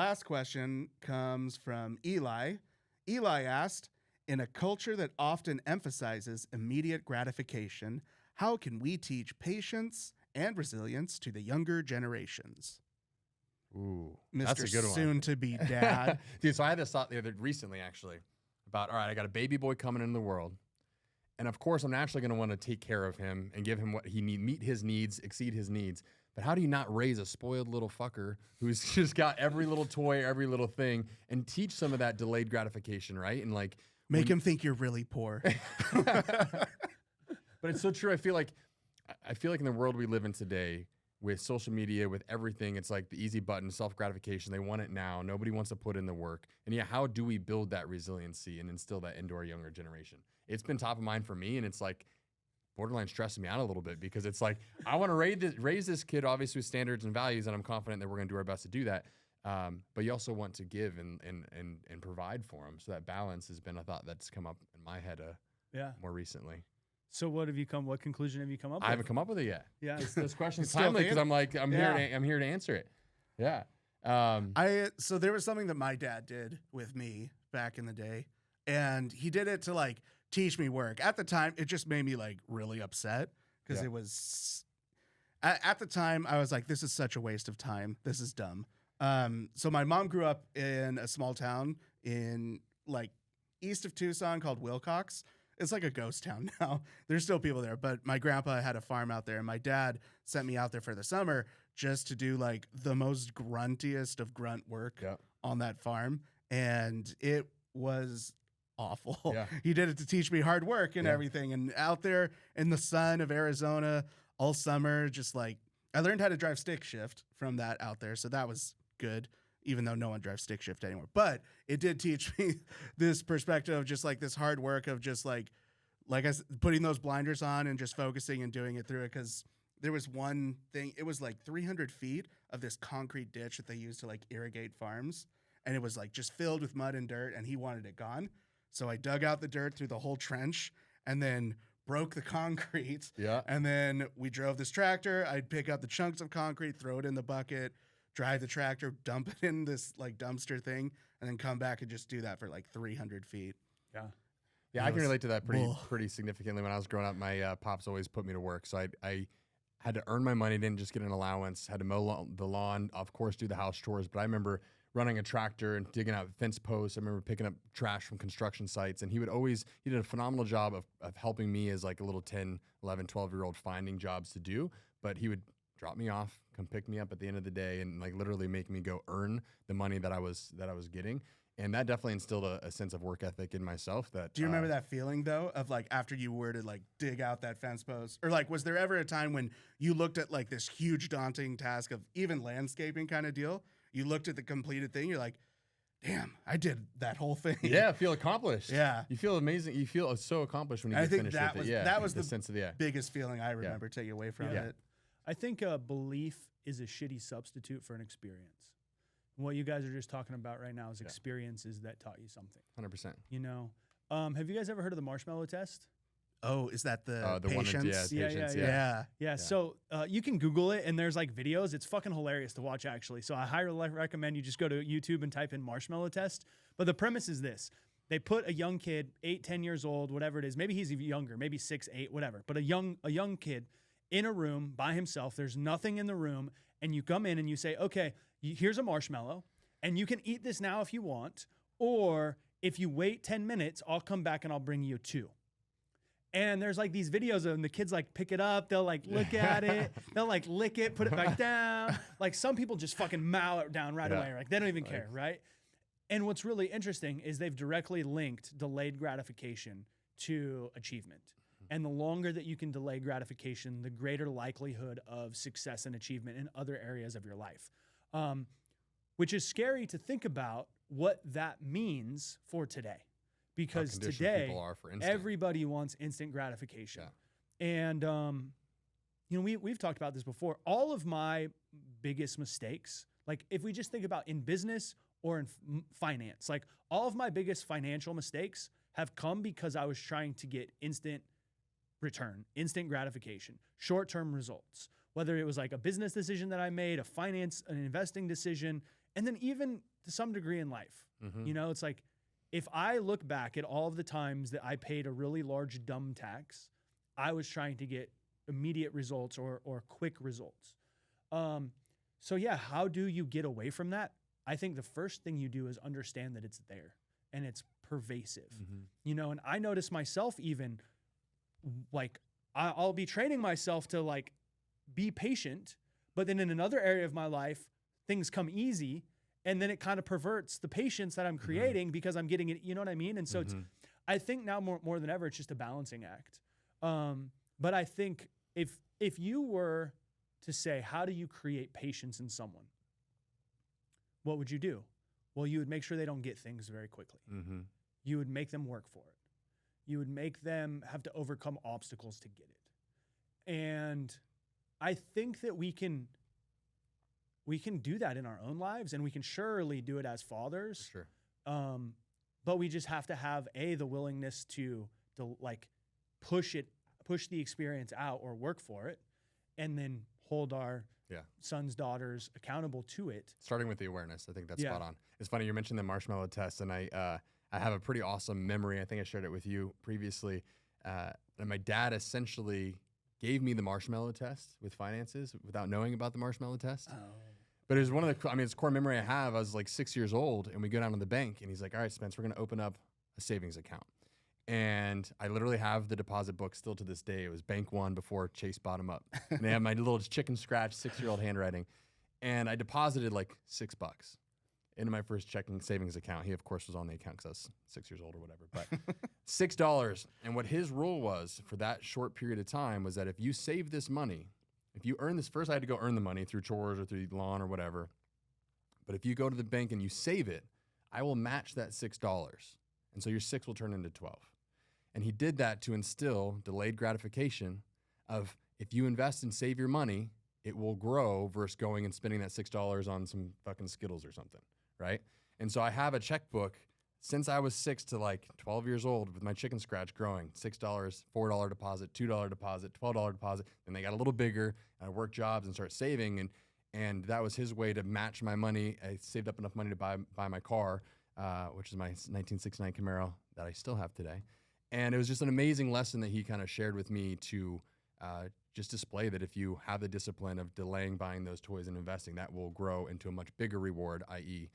last question comes from Eli. Eli asked, in a culture that often emphasizes immediate gratification, how can we teach patience and resilience to the younger generations? Ooh, Mr. that's a good one. Soon-to-be dad. Dude, so I had this thought recently, actually, about, all right, I got a baby boy coming into the world. And of course, I'm naturally going to want to take care of him and give him what he needs, meet his needs, exceed his needs. But how do you not raise a spoiled little fucker who's just got every little toy, every little thing, and teach some of that delayed gratification, right? And like, Make him think you're really poor. But it's so true. I feel like in the world we live in today, with social media, with everything, it's like the easy button, self-gratification. They want it now. Nobody wants to put in the work. And yeah, how do we build that resiliency and instill that into our younger generation? It's been top of mind for me, and it's like borderline stressing me out a little bit, because it's like, I want to raise this kid obviously with standards and values, and I'm confident that we're going to do our best to do that. But you also want to give and provide for them. So that balance has been a thought that's come up in my head more recently. So what conclusion have you come up with? I haven't come up with it yet. Yeah. This question's timely because I'm here to answer it. Yeah. So there was something that my dad did with me back in the day, and he did it to like teach me work. At the time, it just made me like really upset because it was at the time I was like, this is such a waste of time. This is dumb. So my mom grew up in a small town in like east of Tucson called Wilcox. It's like a ghost town now. There's still people there, but my grandpa had a farm out there, and my dad sent me out there for the summer just to do like the most gruntiest of grunt work on that farm. And it was awful. Yeah. He did it to teach me hard work and everything. And out there in the sun of Arizona all summer, just like I learned how to drive stick shift from that out there. So that was good, even though no one drives stick shift anymore. But it did teach me this perspective of just like this hard work of just like I said, putting those blinders on and just focusing and doing it through it. Because there was one thing, it was like 300 feet of this concrete ditch that they used to like irrigate farms. And it was like just filled with mud and dirt, and he wanted it gone. So I dug out the dirt through the whole trench and then broke the concrete. Yeah. And then we drove this tractor. I'd pick up the chunks of concrete, throw it in the bucket, drive the tractor, dump it in this like dumpster thing, and then come back and just do that for like 300 feet. Yeah. Yeah, I can relate to that pretty significantly. When I was growing up, my pops always put me to work. So I had to earn my money, didn't just get an allowance, had to mow the lawn, of course, do the house chores. But I remember running a tractor and digging out fence posts. I remember picking up trash from construction sites. And he did a phenomenal job of helping me as like a little 10, 11, 12-year-old finding jobs to do. But he would drop me off, come pick me up at the end of the day, and like literally make me go earn the money that I was getting. And that definitely instilled a sense of work ethic in myself. That Do you remember that feeling though of like after you were to like dig out that fence post, or like was there ever a time when you looked at like this huge daunting task of even landscaping kind of deal? You looked at the completed thing, you're like, damn, I did that whole thing. Yeah, feel accomplished. Yeah. You feel amazing. You feel so accomplished when you get finished with it. Yeah, that was the sense of biggest feeling I remember taking away from it. I think belief is a shitty substitute for an experience. What you guys are just talking about right now is experiences that taught you something. 100%. You know, have you guys ever heard of the marshmallow test? Oh, is that the patience? Yeah. So you can Google it, and there's like videos. It's fucking hilarious to watch, actually. So I highly recommend you just go to YouTube and type in marshmallow test. But the premise is this. They put a young kid, 8, 10 years old, whatever it is. Maybe he's even younger, maybe 6, 8, whatever. But a young kid in a room by himself. There's nothing in the room. And you come in and you say, okay, here's a marshmallow, and you can eat this now if you want. Or if you wait 10 minutes, I'll come back and I'll bring you 2. And there's like these videos of them, the kids like pick it up, they'll like look at it, they'll like lick it, put it back down. Like some people just fucking mow it down right away. Like they don't even care, right? And what's really interesting is they've directly linked delayed gratification to achievement. And the longer that you can delay gratification, the greater likelihood of success and achievement in other areas of your life. Which is scary to think about what that means for today. Because today, everybody wants instant gratification. Yeah. And, you know, we've talked about this before. All of my biggest mistakes, like if we just think about in business or in finance, like all of my biggest financial mistakes have come because I was trying to get instant return, instant gratification, short-term results. Whether it was like a business decision that I made, an investing decision, And then even to some degree in life, Mhm. you know, it's like, if I look back at all of the times that I paid a really large dumb tax, I was trying to get immediate results or quick results. So yeah, how do you get away from that? I think the first thing you do is understand that it's there and it's pervasive, you know, and I notice myself even like I'll be training myself to like be patient, but then in another area of my life, things come easy. And then it kind of perverts the patience that I'm creating because I'm getting it, you know what I mean? And so it's, I think now more than ever, it's just a balancing act. But I think if you were to say, how do you create patience in someone? What would you do? Well, you would make sure they don't get things very quickly. You would make them work for it. You would make them have to overcome obstacles to get it. And I think that we can do that in our own lives, and we can surely do it as fathers. Sure. But we just have to have the willingness to like push the experience out or work for it, and then hold our sons, daughters accountable to it. Starting with the awareness, I think that's spot on. It's funny you mentioned the marshmallow test, and I have a pretty awesome memory. I think I shared it with you previously. And my dad essentially gave me the marshmallow test with finances without knowing about the marshmallow test. Oh. But it was one of the, it's a core memory I have. I was like 6 years old, and we go down to the bank, and he's like, all right, Spence, we're going to open up a savings account. And I literally have the deposit book still to this day. It was Bank One before Chase bought them up. And they have my little chicken scratch 6-year-old handwriting. And I deposited like $6 into my first checking savings account. He, of course, was on the account because I was 6 years old or whatever. But $6. And what his rule was for that short period of time was that if you save this money, if you earn this, first I had to go earn the money through chores or through lawn or whatever. But if you go to the bank and you save it, I will match that $6. And so your 6 will turn into 12. And he did that to instill delayed gratification of if you invest and save your money, it will grow versus going and spending that $6 on some fucking Skittles or something, right? And so I have a checkbook since I was 6 to like 12 years old with my chicken scratch growing. $6, $4 deposit, $2 deposit, $12 deposit. Then they got a little bigger, and I worked jobs and started saving, and that was his way to match my money. I saved up enough money to buy my car, which is my 1969 Camaro that I still have today. And it was just an amazing lesson that he kind of shared with me to just display that if you have the discipline of delaying buying those toys and investing, that will grow into a much bigger reward, i.e.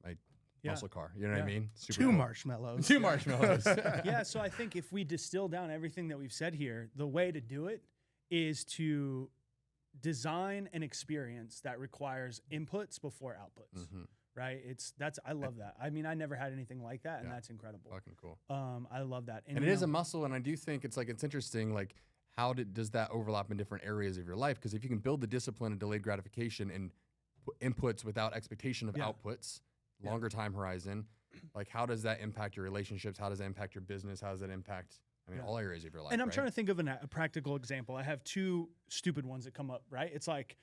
my muscle car. You know what I mean? Super Two cool. marshmallows. 2 marshmallows. Yeah, so I think if we distill down everything that we've said here, the way to do it is to design an experience that requires inputs before outputs. Right? I love that. I mean, I never had anything like that, and that's incredible. Fucking cool. I love that. And it is a muscle, and I do think it's interesting, like, how does that overlap in different areas of your life? Because if you can build the discipline of delayed gratification and inputs without expectation of outputs, longer time horizon, like, how does that impact your relationships? How does that impact your business? How does that impact, all areas of your life? And I'm right? trying to think of a practical example. I have 2 stupid ones that come up, right? It's like,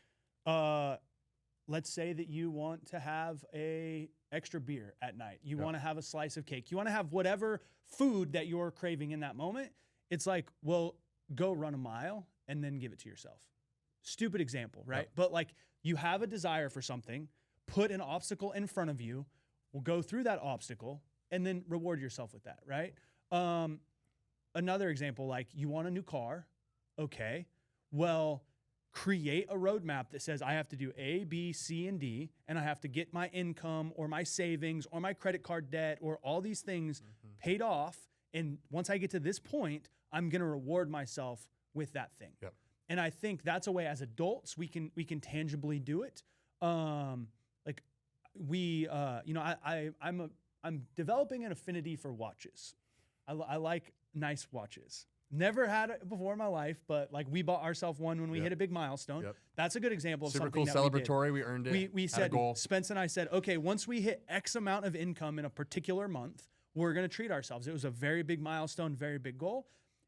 let's say that you want to have a extra beer at night. You want to have a slice of cake. You want to have whatever food that you're craving in that moment. It's like, well, go run a mile and then give it to yourself. Stupid example, right? Yep. But like, you have a desire for something, put an obstacle in front of you, will go through that obstacle, and then reward yourself with that, right? Another example, like, you want a new car. Okay, well, create a roadmap that says I have to do A, B, C, and D, and I have to get my income or my savings or my credit card debt or all these things paid off. And once I get to this point, I'm going to reward myself with that thing. Yep. And I think that's a way as adults we can tangibly do it. I'm developing an affinity for watches. I like nice watches. Never had it before in my life, but like, we bought ourselves one when we hit a big milestone. Yep. That's a good example of Super something cool, that celebratory. We earned it. We Had a said, goal. Spence and I said, okay, once we hit X amount of income in a particular month, we're going to treat ourselves. It was a very big milestone, very big goal.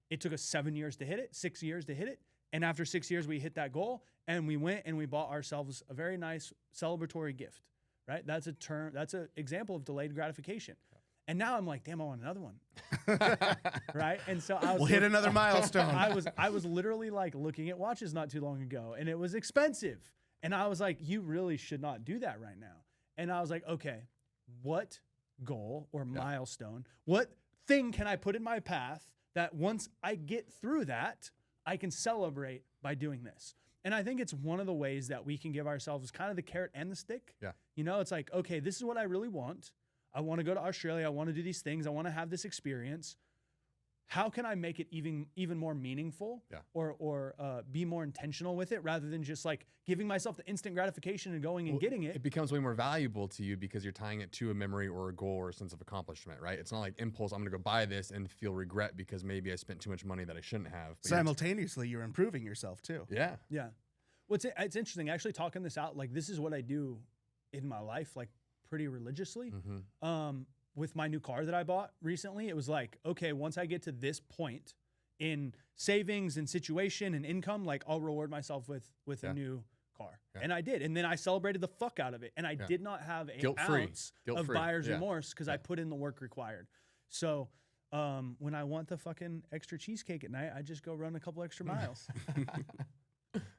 It took us 7 years to hit it, 6 years to hit it. And after 6 years, we hit that goal, and we went and we bought ourselves a very nice celebratory gift, right? That's an example of delayed gratification. And now I'm like, damn, I want another one. Right? And so I was We'll hit another milestone. I was literally like looking at watches not too long ago, and it was expensive. And I was like, you really should not do that right now. And I was like, okay, what goal or milestone, what thing can I put in my path that once I get through that, I can celebrate by doing this? And I think it's one of the ways that we can give ourselves kind of the carrot and the stick. Yeah. You know, it's like, okay, this is what I really want. I want to go to Australia. I want to do these things. I want to have this experience. How can I make it even more meaningful or be more intentional with it rather than just like giving myself the instant gratification and going and getting it? It becomes way more valuable to you because you're tying it to a memory or a goal or a sense of accomplishment, right? It's not like impulse, I'm going to go buy this and feel regret because maybe I spent too much money that I shouldn't have. But Simultaneously, you're improving yourself too. Yeah. Yeah. Well, it's interesting actually talking this out. Like, this is what I do in my life, like pretty religiously. With my new car that I bought recently, it was like, okay, once I get to this point in savings and situation and income, like I'll reward myself with a new car. And I did. And then I celebrated the fuck out of it. And I did not have an ounce of buyer's remorse because I put in the work required. So when I want the fucking extra cheesecake at night, I just go run a couple extra miles.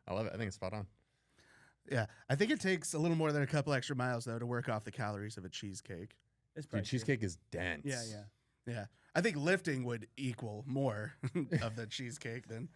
I love it. I think it's spot on. Yeah. I think it takes a little more than a couple extra miles, though, to work off the calories of a cheesecake. Dude, cheesecake is dense. Yeah. I think lifting would equal more of the cheesecake than.